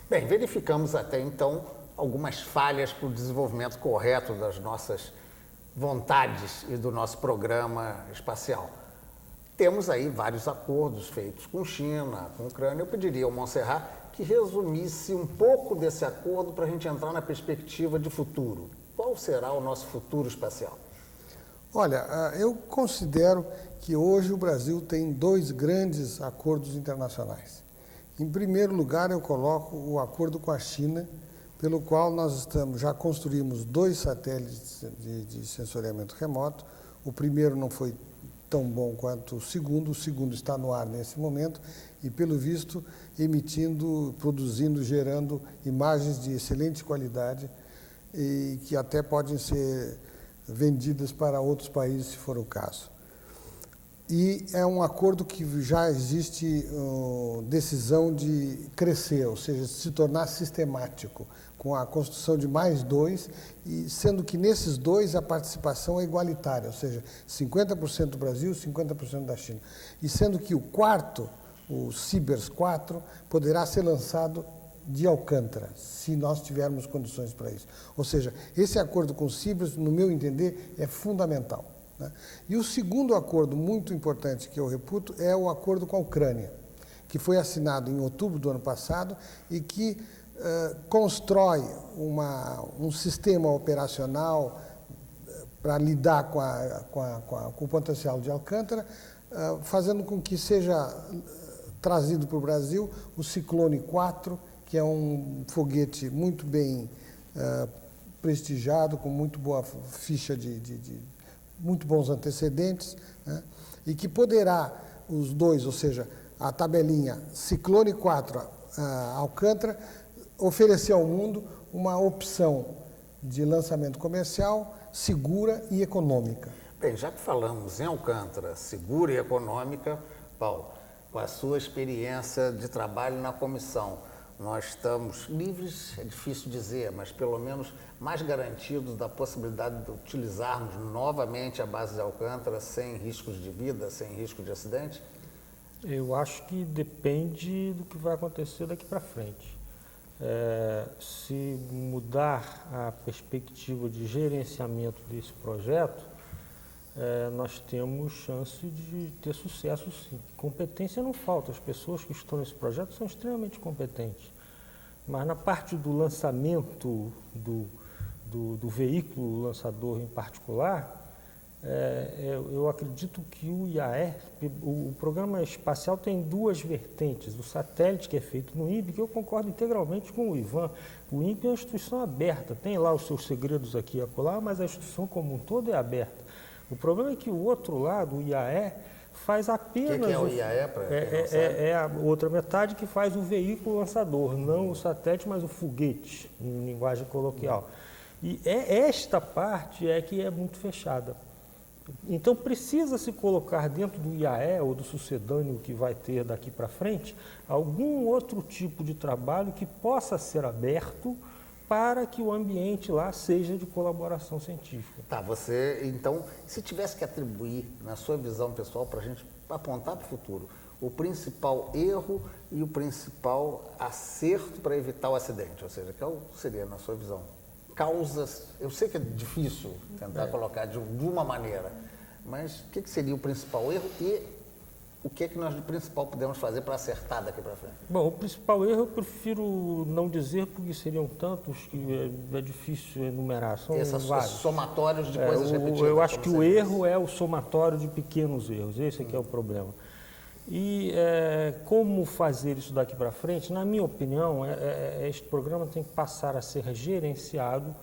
Bem, verificamos até então algumas falhas para o desenvolvimento correto das nossas vontades e do nosso programa espacial. Temos aí vários acordos feitos com China, com Ucrânia. Eu pediria ao Monserrat que resumisse um pouco desse acordo para a gente entrar na perspectiva de futuro. Qual será o nosso futuro espacial? Olha, eu considero que hoje o Brasil tem dois grandes acordos internacionais. Em primeiro lugar, eu coloco o acordo com a China, pelo qual nós já construímos 2 satélites de sensoriamento remoto. O primeiro não foi tão bom quanto o segundo está no ar nesse momento e, pelo visto, emitindo, produzindo, gerando imagens de excelente qualidade e que até podem ser vendidas para outros países, se for o caso. E é um acordo que já existe decisão de crescer, ou seja, se tornar sistemático, com a construção de mais 2, e sendo que nesses 2 a participação é igualitária, ou seja, 50% do Brasil, 50% da China. E sendo que o quarto, o Cibers 4, poderá ser lançado de Alcântara, se nós tivermos condições para isso. Ou seja, esse acordo com o Cibers, no meu entender, é fundamental. Né? E o segundo acordo muito importante que eu reputo é o acordo com a Ucrânia, que foi assinado em outubro do ano passado e que constrói um sistema operacional para lidar com o potencial de Alcântara, fazendo com que seja trazido para o Brasil o Ciclone 4, que é um foguete muito bem prestigiado, com muito boa ficha muito bons antecedentes, né? E que poderá, os 2, ou seja, a tabelinha Ciclone 4 Alcântara, oferecer ao mundo uma opção de lançamento comercial segura e econômica. Bem, já que falamos em Alcântara, segura e econômica, Paulo, com a sua experiência de trabalho na comissão, nós estamos livres, é difícil dizer, mas pelo menos mais garantidos da possibilidade de utilizarmos novamente a base de Alcântara sem riscos de vida, sem risco de acidente? Eu acho que depende do que vai acontecer daqui para frente. Se mudar a perspectiva de gerenciamento desse projeto, nós temos chance de ter sucesso, sim. Competência não falta, as pessoas que estão nesse projeto são extremamente competentes. Mas na parte do lançamento do veículo lançador em particular, eu acredito que o IAE, o programa espacial, tem 2 vertentes. O satélite, que é feito no INPE, que eu concordo integralmente com o Ivan. O INPE é uma instituição aberta, tem lá os seus segredos aqui e acolá, mas a instituição como um todo é aberta. O problema é que o outro lado, o IAE, faz apenas... O que é o IAE? É a outra metade que faz o veículo lançador, não o satélite, mas o foguete, em linguagem coloquial. E esta parte que é muito fechada. Então, precisa se colocar dentro do IAE ou do sucedâneo que vai ter daqui para frente algum outro tipo de trabalho que possa ser aberto para que o ambiente lá seja de colaboração científica. Tá, você, então, se tivesse que atribuir, na sua visão pessoal, para a gente apontar para o futuro, o principal erro e o principal acerto para evitar o acidente, ou seja, qual seria, na sua visão? Causas, eu sei que é difícil tentar colocar de uma maneira, mas o que seria o principal erro e o que nós de principal podemos fazer para acertar daqui para frente? Bom, o principal erro eu prefiro não dizer, porque seriam tantos que é difícil enumerar, são vários. Somatórios de coisas repetidas. Eu acho que o erro é o somatório de pequenos erros, esse aqui é o problema. E como fazer isso daqui para frente? Na minha opinião, este programa tem que passar a ser gerenciado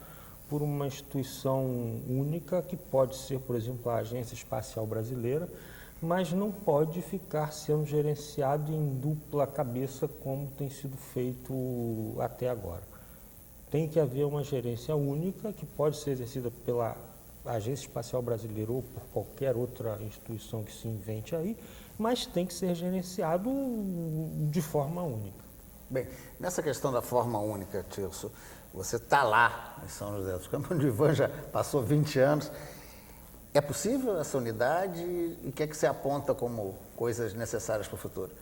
por uma instituição única, que pode ser, por exemplo, a Agência Espacial Brasileira, mas não pode ficar sendo gerenciado em dupla cabeça, como tem sido feito até agora. Tem que haver uma gerência única, que pode ser exercida pela Agência Espacial Brasileira ou por qualquer outra instituição que se invente aí, mas tem que ser gerenciado de forma única. Bem, nessa questão da forma única, Tirso, você está lá em São José dos Campos, onde o Ivan já passou 20 anos. É possível essa unidade e o que é que você aponta como coisas necessárias para o futuro?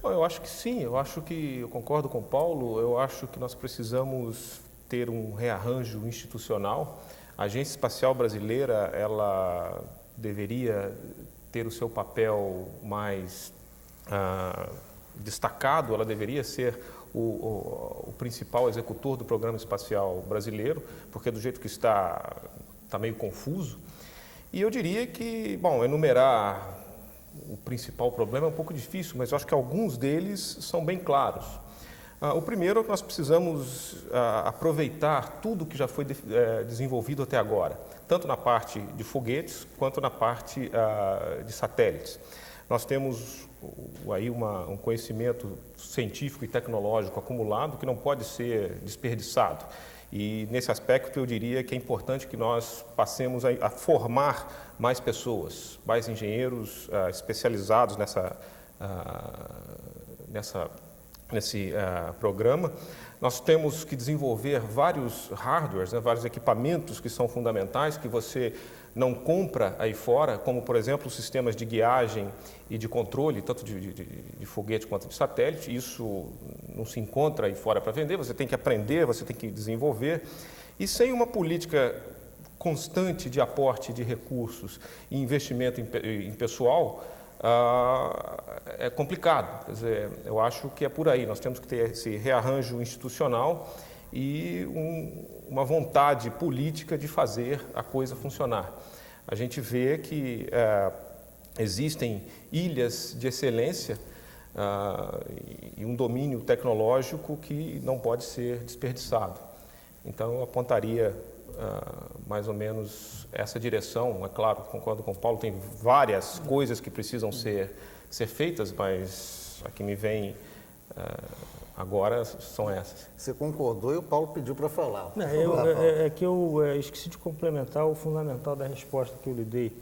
Bom, eu acho que sim, eu concordo com o Paulo, eu acho que nós precisamos ter um rearranjo institucional. A Agência Espacial Brasileira, ela deveria ter o seu papel mais destacado, ela deveria ser o principal executor do Programa Espacial Brasileiro, porque do jeito que está meio confuso. E eu diria que, bom, enumerar o principal problema é um pouco difícil, mas eu acho que alguns deles são bem claros. O primeiro é que nós precisamos aproveitar tudo que já foi desenvolvido até agora, tanto na parte de foguetes quanto na parte de satélites. Nós temos aí um conhecimento científico e tecnológico acumulado que não pode ser desperdiçado. E nesse aspecto eu diria que é importante que nós passemos a formar mais pessoas, mais engenheiros especializados nesse programa. Nós temos que desenvolver vários hardwares, né, vários equipamentos que são fundamentais, que você não compra aí fora, como, por exemplo, sistemas de guiagem e de controle, tanto de foguete quanto de satélite. Isso não se encontra aí fora para vender, você tem que aprender, você tem que desenvolver. E sem uma política constante de aporte de recursos e investimento em pessoal, é complicado. Quer dizer, eu acho que é por aí. Nós temos que ter esse rearranjo institucional e uma vontade política de fazer a coisa funcionar. A gente vê que existem ilhas de excelência e um domínio tecnológico que não pode ser desperdiçado. Então, eu apontaria mais ou menos essa direção. É claro, concordo com o Paulo, tem várias coisas que precisam ser feitas, mas a que me vem agora são essas. Você concordou e o Paulo pediu para falar. Eu esqueci de complementar o fundamental da resposta que eu lhe dei.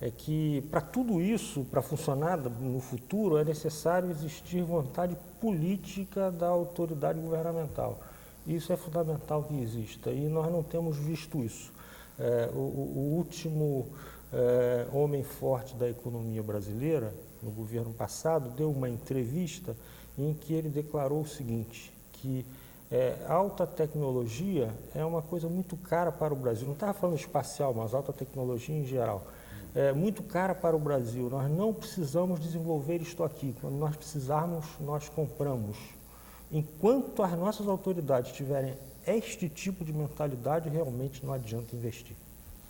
É que para tudo isso, para funcionar no futuro, é necessário existir vontade política da autoridade governamental. Isso é fundamental que exista e nós não temos visto isso. O último homem forte da economia brasileira, no governo passado, deu uma entrevista em que ele declarou o seguinte, que alta tecnologia é uma coisa muito cara para o Brasil. Não estava falando espacial, mas alta tecnologia em geral. É muito cara para o Brasil. Nós não precisamos desenvolver isto aqui. Quando nós precisarmos, nós compramos. Enquanto as nossas autoridades tiverem este tipo de mentalidade, realmente não adianta investir.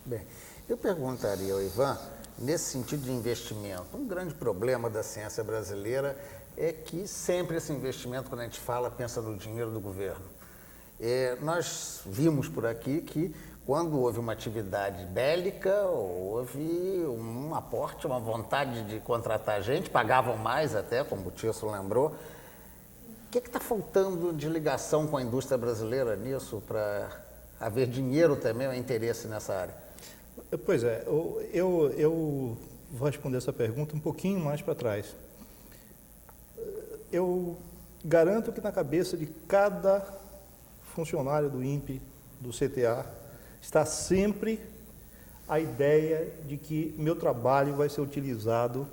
Bem, eu perguntaria ao Ivan, nesse sentido de investimento, um grande problema da ciência brasileira é que sempre esse investimento, quando a gente fala, pensa no dinheiro do governo. Nós vimos por aqui que quando houve uma atividade bélica, houve um aporte, uma vontade de contratar gente, pagavam mais até, como o Tirso lembrou. O que está faltando de ligação com a indústria brasileira nisso, para haver dinheiro também ou interesse nessa área? Pois é, eu vou responder essa pergunta um pouquinho mais para trás. Eu garanto que na cabeça de cada funcionário do INPE, do CTA, está sempre a ideia de que meu trabalho vai ser utilizado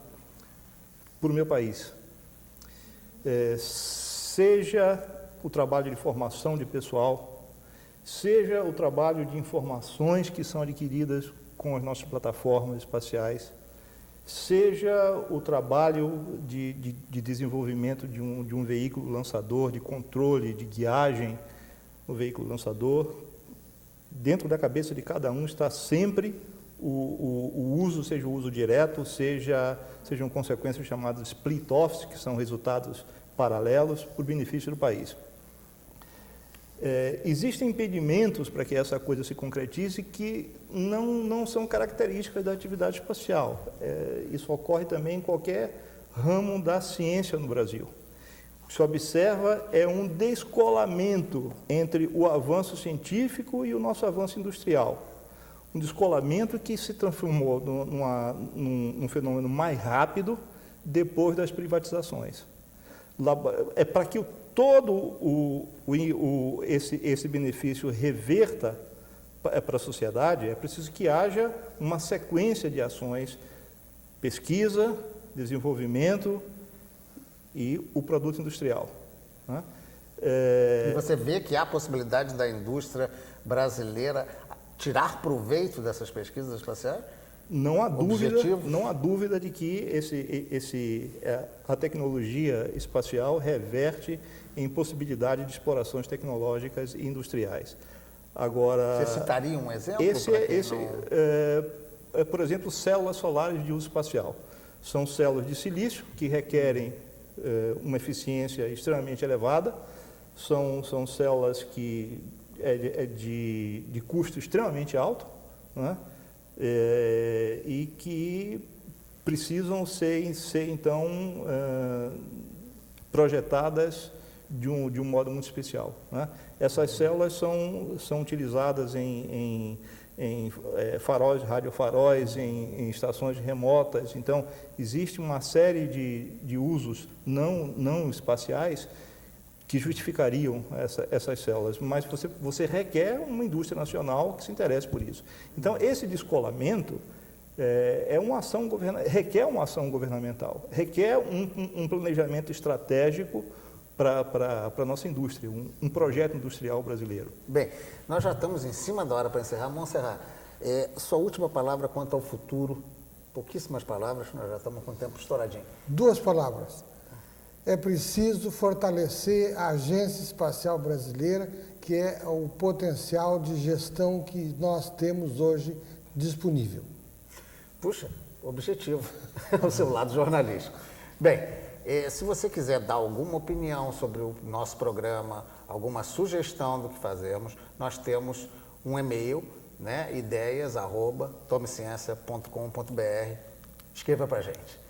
por meu país. Seja o trabalho de formação de pessoal, seja o trabalho de informações que são adquiridas com as nossas plataformas espaciais, seja o trabalho de desenvolvimento de um veículo lançador, de controle, de guiagem no veículo lançador. Dentro da cabeça de cada um está sempre o uso, seja o uso direto, sejam consequências chamadas split-offs, que são resultados paralelos por benefício do país. Existem impedimentos para que essa coisa se concretize que não são características da atividade espacial. Isso ocorre também em qualquer ramo da ciência no Brasil. O que se observa é um descolamento entre o avanço científico e o nosso avanço industrial. Um descolamento que se transformou num fenômeno mais rápido depois das privatizações. É para que todo esse benefício reverta para a sociedade, é preciso que haja uma sequência de ações, pesquisa, desenvolvimento e o produto industrial, né? E você vê que há possibilidade da indústria brasileira tirar proveito dessas pesquisas espaciais? Não há Objetivo? dúvida de que a tecnologia espacial reverte em possibilidade de explorações tecnológicas e industriais. Agora, Você citaria um exemplo? Por exemplo, células solares de uso espacial. São células de silício que requerem uma eficiência extremamente elevada, são células que de custo extremamente alto, né? E que precisam ser então projetadas de um modo muito especial, né? Essas células são utilizadas em faróis, radiofaróis, em estações remotas. Então, existe uma série de usos não espaciais que justificariam essas células, mas você requer uma indústria nacional que se interesse por isso. Então, esse descolamento requer uma ação governamental, requer um planejamento estratégico para a nossa indústria, um projeto industrial brasileiro. Bem, nós já estamos em cima da hora para encerrar. Montserrat, sua última palavra quanto ao futuro, pouquíssimas palavras, nós já estamos com o tempo estouradinho. 2 palavras. É preciso fortalecer a Agência Espacial Brasileira, que é o potencial de gestão que nós temos hoje disponível. Puxa, objetivo, o seu lado jornalístico. Bem, se você quiser dar alguma opinião sobre o nosso programa, alguma sugestão do que fazemos, nós temos um e-mail, né, ideias@tomeciencia.com.br. Escreva para a gente.